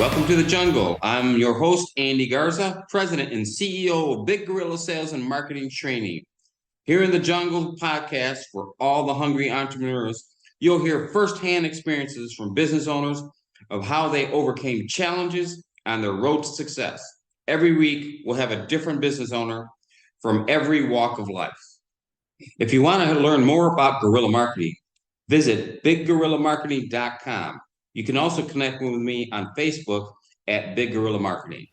Welcome to the jungle. I'm your host, Andy Garza, President and CEO of Big Gorilla Sales and Marketing Training. Here in the Jungle podcast for all the hungry entrepreneurs, you'll hear firsthand experiences from business owners of how they overcame challenges on their road to success. Every week, we'll have a different business owner from every walk of life. If you want to learn more about guerrilla marketing, visit biggorillamarketing.com. You can also connect with me on Facebook at Big Gorilla Marketing.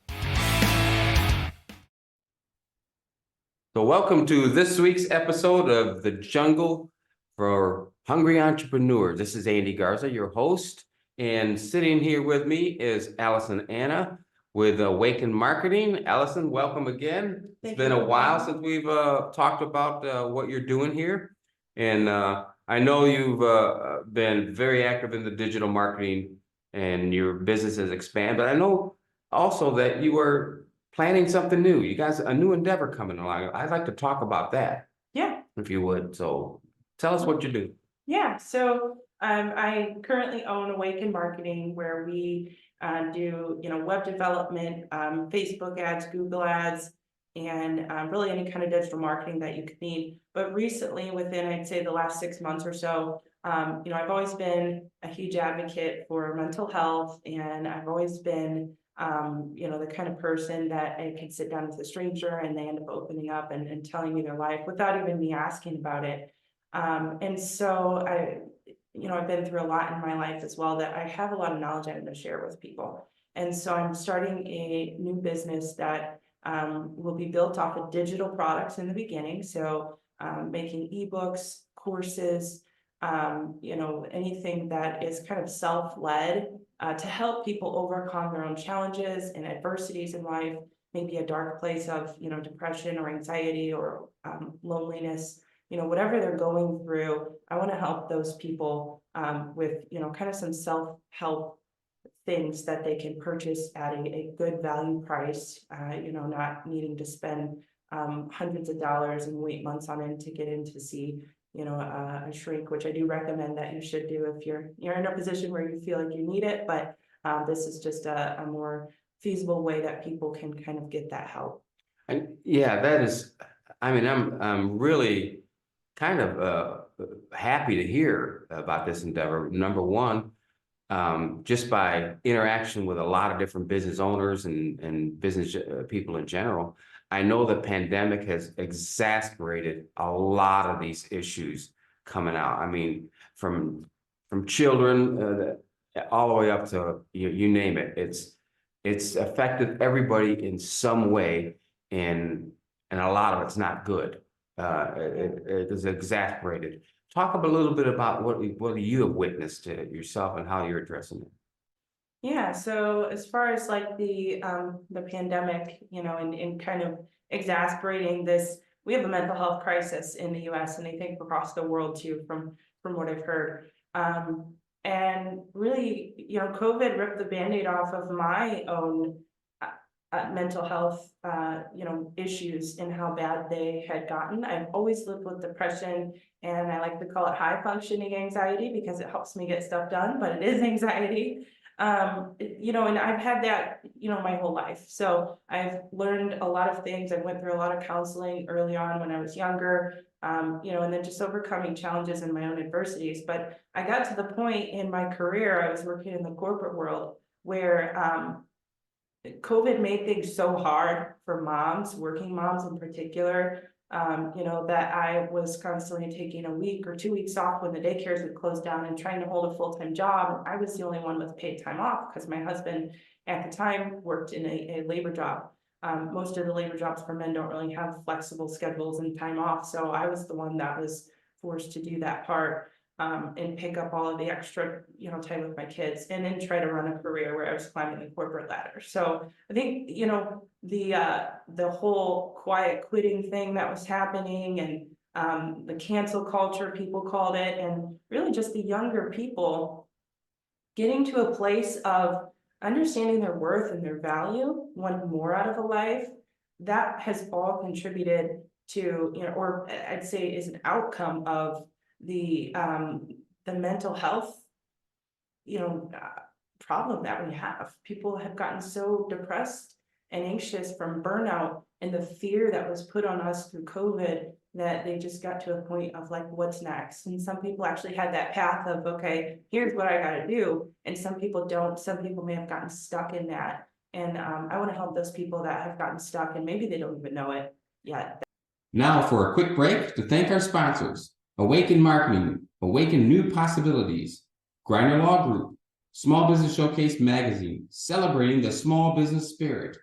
So welcome to this week's episode of The Jungle for Hungry Entrepreneurs. This is Andy Garza, your host, and sitting here with me is Allison Anna with Awaken Marketing. Allison, welcome again. It's been a while since we've talked about what you're doing here. And I know you've been very active in the digital marketing and your business has expanded, but I know also that you are planning something new. You guys, a new endeavor coming along. I'd like to talk about that. Yeah. If you would. So tell us what you do. Yeah. So I currently own Awaken Marketing, where we do, web development, Facebook ads, Google ads, and really any kind of digital marketing that you could need. But recently, within, I'd say the last 6 months or so, I've always been a huge advocate for mental health, and I've always been the kind of person that I can sit down with a stranger and they end up opening up and telling me their life without even me asking about it. And so I've been through a lot in my life as well, that I have a lot of knowledge I'm going to share with people. And so I'm starting a new business that will be built off of digital products in the beginning. So making ebooks, courses, anything that is kind of self-led to help people overcome their own challenges and adversities in life, maybe a dark place of, depression or anxiety or loneliness, whatever they're going through. I want to help those people with, kind of some self-help things that they can purchase at a good value price, not needing to spend hundreds of dollars and wait months on end to get in to see a shrink, which I do recommend that you should do if you're in a position where you feel like you need it. But this is just a more feasible way that people can kind of get that help. And yeah, that is, I'm really kind of happy to hear about this endeavor. Number one, just by interaction with a lot of different business owners and business people in general, I know the pandemic has exacerbated a lot of these issues coming out. I mean, from children all the way up to you name it. It's affected everybody in some way, and a lot of it's not good. It is exasperated. Talk a little bit about what you have witnessed yourself and how you're addressing it. Yeah, so as far as like the pandemic, and kind of exasperating this, we have a mental health crisis in the US and I think across the world too, from what I've heard. And really, COVID ripped the Band-Aid off of my own mental health, issues and how bad they had gotten. I've always lived with depression, and I like to call it high functioning anxiety because it helps me get stuff done, but it is anxiety. And I've had that, my whole life. So I've learned a lot of things. I went through a lot of counseling early on when I was younger, and then just overcoming challenges in my own adversities. But I got to the point in my career, I was working in the corporate world where COVID made things so hard for moms, working moms in particular, that I was constantly taking a week or 2 weeks off when the daycares would close down and trying to hold a full-time job. I was the only one with paid time off because my husband at the time worked in a labor job. Most of the labor jobs for men don't really have flexible schedules and time off. So I was the one that was forced to do that part. And pick up all of the extra, time with my kids, and then try to run a career where I was climbing the corporate ladder. So I think, the whole quiet quitting thing that was happening, and the cancel culture, people called it, and really just the younger people getting to a place of understanding their worth and their value, wanting more out of a life, that has all contributed to, or I'd say is an outcome of the mental health, problem that we have. People have gotten so depressed and anxious from burnout and the fear that was put on us through COVID that they just got to a point of like, what's next? And some people actually had that path of, okay, here's what I gotta do. And some people don't. Some people may have gotten stuck in that. And I want to help those people that have gotten stuck and maybe they don't even know it yet. Now for a quick break to thank our sponsors: Awaken Marketing, Awaken New Possibilities, Griner Law Group, Small Business Showcase Magazine, celebrating the small business spirit,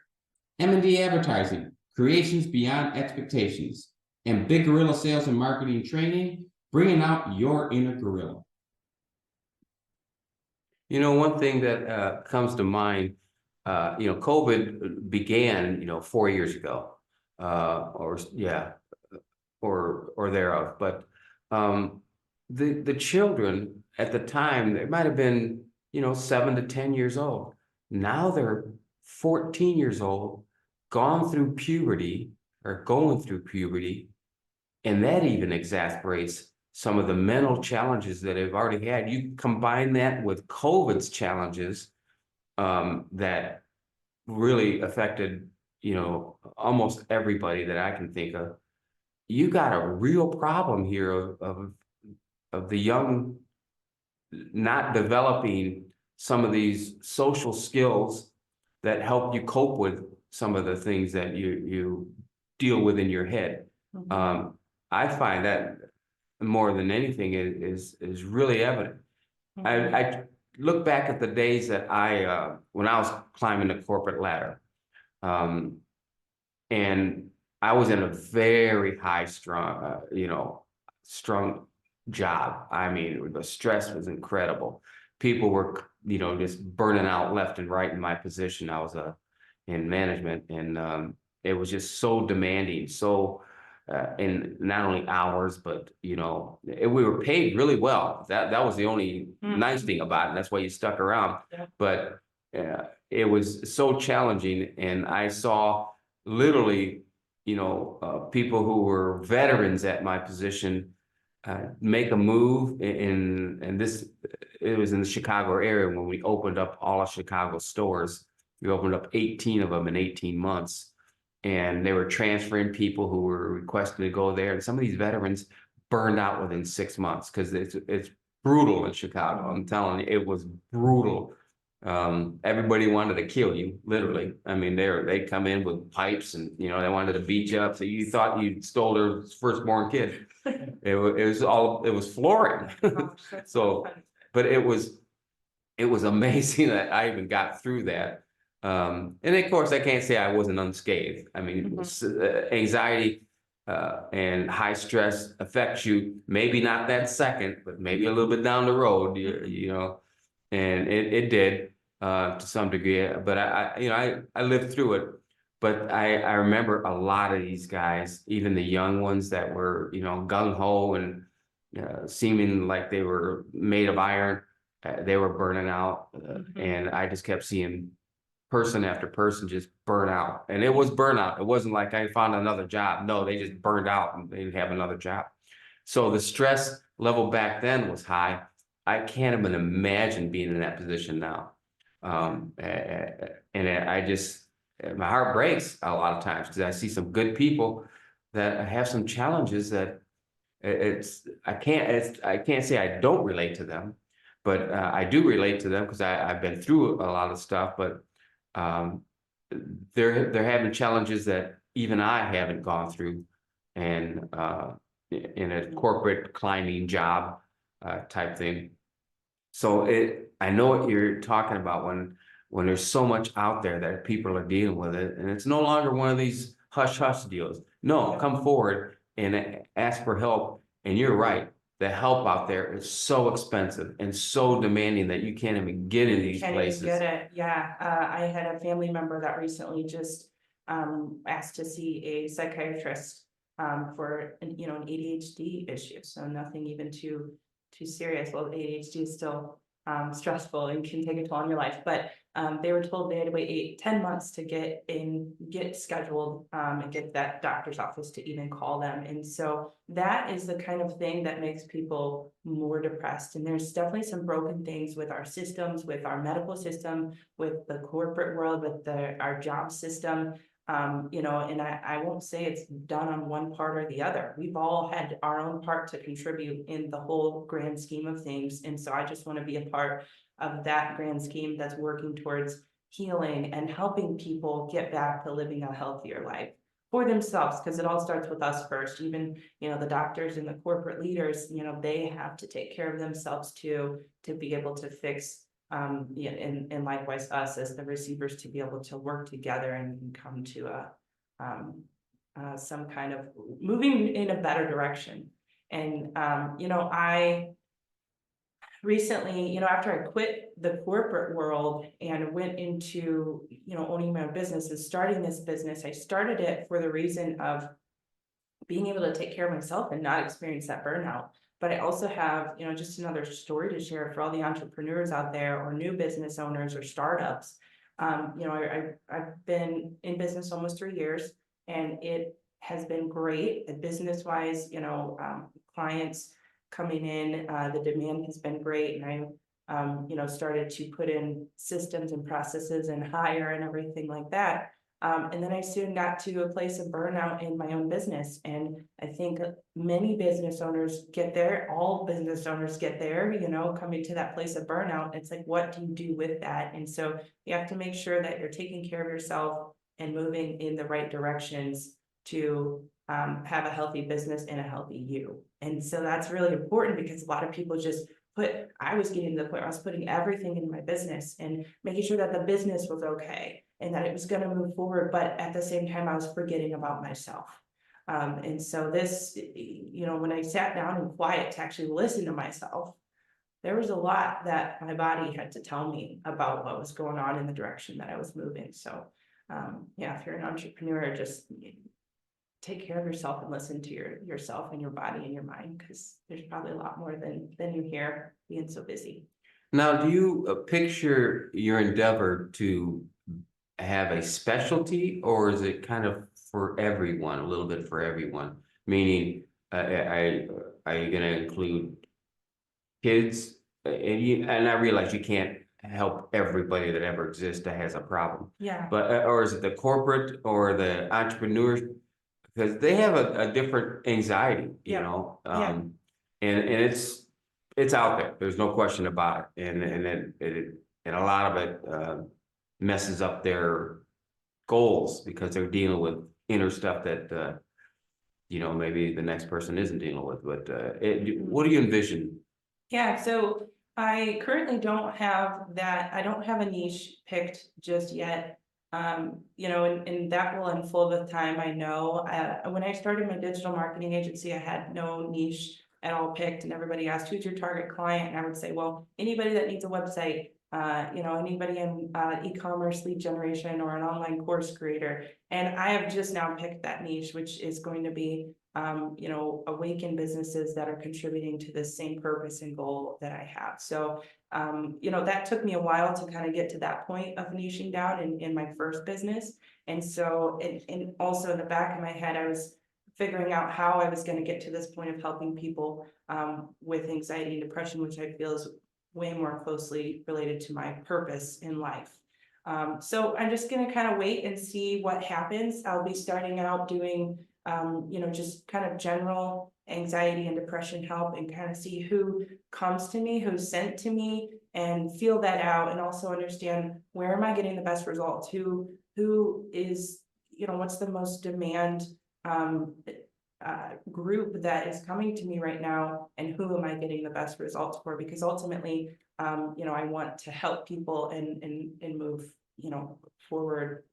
M&D Advertising, Creations Beyond Expectations, and Big Gorilla Sales and Marketing Training, bringing out your inner gorilla. You know, one thing that comes to mind, COVID began, 4 years ago, or thereof. But the children at the time, they might have been, 7 to 10 years old. Now they're 14 years old, gone through puberty or going through puberty, and that even exasperates some of the mental challenges that they've already had. You combine that with COVID's challenges that really affected, almost everybody that I can think of. You got a real problem here of the young not developing some of these social skills that help you cope with some of the things that you deal with in your head. I find that more than anything is really evident. I look back at the days that when I was climbing the corporate ladder, and I was in a very high strung job. I mean, the stress was incredible. People were, just burning out left and right in my position. I was in management, and it was just so demanding. So, in not only hours, but we were paid really well. That was the only nice thing about it. And that's why you stuck around. Yeah. But it was so challenging, and I saw literally, people who were veterans at my position make a move and it was in the Chicago area when we opened up all of Chicago stores. We opened up 18 of them in 18 months. And they were transferring people who were requesting to go there. And some of these veterans burned out within 6 months because it's brutal in Chicago. I'm telling you, it was brutal. Everybody wanted to kill you, literally. I mean, they come in with pipes and, they wanted to beat you up. So you thought you stole their firstborn kid. It was flooring. So, but it was amazing that I even got through that. And of course, I can't say I wasn't unscathed. I mean, anxiety and high stress affects you, maybe not that second, but maybe a little bit down the road, and it did to some degree. But I lived through it. But I remember a lot of these guys, even the young ones that were, gung ho and seeming like they were made of iron, they were burning out. And I just kept seeing person after person just burn out. And it was burnout. It wasn't like I found another job. No, they just burned out and they didn't have another job. So the stress level back then was high. I can't even imagine being in that position now. And my heart breaks a lot of times because I see some good people that have some challenges that I can't say I don't relate to them, but I do relate to them because I've been through a lot of stuff, but they're having challenges that even I haven't gone through, and in a corporate climbing job type thing. So I know what you're talking about when there's so much out there that people are dealing with it, and it's no longer one of these hush hush deals. No, come forward and ask for help. And you're right. The help out there is so expensive and so demanding that you can't even get in these places. Can't even get it. Yeah. I had a family member that recently just asked to see a psychiatrist for an ADHD issue. So nothing even too serious. Well, ADHD is still stressful and can take a toll on your life, but they were told they had to wait 10 months to get scheduled, and get that doctor's office to even call them. And so that is the kind of thing that makes people more depressed. And there's definitely some broken things with our systems, with our medical system, with the corporate world, with our job system. And I won't say it's done on one part or the other. We've all had our own part to contribute in the whole grand scheme of things. And so I just want to be a part of that grand scheme that's working towards healing and helping people get back to living a healthier life for themselves, because it all starts with us first. Even, the doctors and the corporate leaders, they have to take care of themselves too, to be able to fix and likewise us as the receivers to be able to work together and come to some kind of moving in a better direction. And I recently, after I quit the corporate world and went into owning my own business and starting this business, I started it for the reason of being able to take care of myself and not experience that burnout. But I also have, just another story to share for all the entrepreneurs out there or new business owners or startups. I've been in business almost 3 years, and it has been great. Business wise, clients coming in, the demand has been great. And I, started to put in systems and processes and hire and everything like that. And then I soon got to a place of burnout in my own business. And I think many business owners get there, all business owners get there, coming to that place of burnout. It's like, what do you do with that? And so you have to make sure that you're taking care of yourself and moving in the right directions to have a healthy business and a healthy you. And so that's really important, because a lot of people just I was getting to the point where I was putting everything in my business and making sure that the business was okay and that it was going to move forward. But at the same time, I was forgetting about myself. And so this, when I sat down in quiet to actually listen to myself, there was a lot that my body had to tell me about what was going on in the direction that I was moving. So, if you're an entrepreneur, just take care of yourself and listen to yourself and your body and your mind, because there's probably a lot more than you hear being so busy. Now, do you picture your endeavor to have a specialty, or is it kind of for everyone, a little bit for everyone? Meaning, are you going to include kids? And I realize you can't help everybody that ever exists that has a problem. Yeah. But or is it the corporate or the entrepreneurs? Because they have a different anxiety, Yeah. and it's out there. There's no question about it, and a lot of it messes up their goals because they're dealing with inner stuff that maybe the next person isn't dealing with. But what do you envision? Yeah, so I currently don't have that. I don't have a niche picked just yet. And that will unfold with time. I know when I started my digital marketing agency, I had no niche at all picked, and everybody asked, who's your target client? And I would say, well, anybody that needs a website, anybody in e-commerce lead generation or an online course creator. And I have just now picked that niche, which is going to be awaken businesses that are contributing to the same purpose and goal that I have. So, that took me a while to kind of get to that point of niching down in my first business. And so, and also in the back of my head, I was figuring out how I was going to get to this point of helping people with anxiety and depression, which I feel is way more closely related to my purpose in life. So I'm just going to kind of wait and see what happens. I'll be starting out doing just kind of general anxiety and depression help, and kind of see who comes to me, who's sent to me, and feel that out, and also understand where am I getting the best results, who is, what's the most demand group that is coming to me right now, and who am I getting the best results for? Because ultimately, I want to help people and move, forward,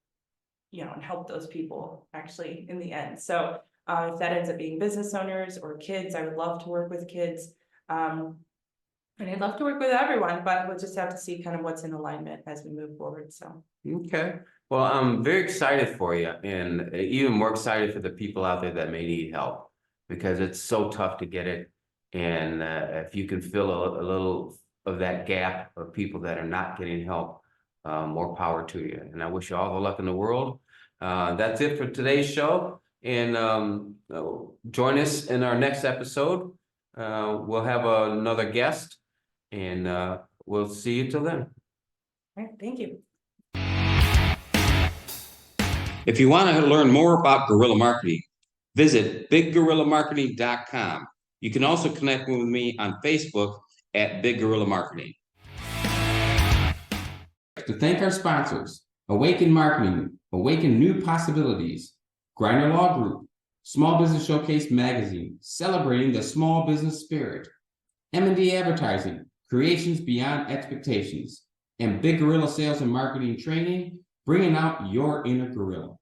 and help those people actually in the end. So if that ends up being business owners or kids, I would love to work with kids. And I'd love to work with everyone, but we'll just have to see kind of what's in alignment as we move forward. So. Okay. Well, I'm very excited for you, and even more excited for the people out there that may need help, because it's so tough to get it. And if you can fill a little of that gap of people that are not getting help, more power to you. And I wish you all the luck in the world. That's it for today's show. And join us in our next episode. We'll have another guest, and we'll see you till then. All right, thank you. If you want to learn more about guerrilla marketing, visit biggorillamarketing.com. You can also connect with me on Facebook at Big Guerrilla Marketing. To thank our sponsors, Awaken Marketing, Awaken New Possibilities, Griner Law Group, Small Business Showcase Magazine, celebrating the small business spirit, M&D Advertising, Creations Beyond Expectations, and Big Gorilla Sales and Marketing Training, bringing out your inner gorilla.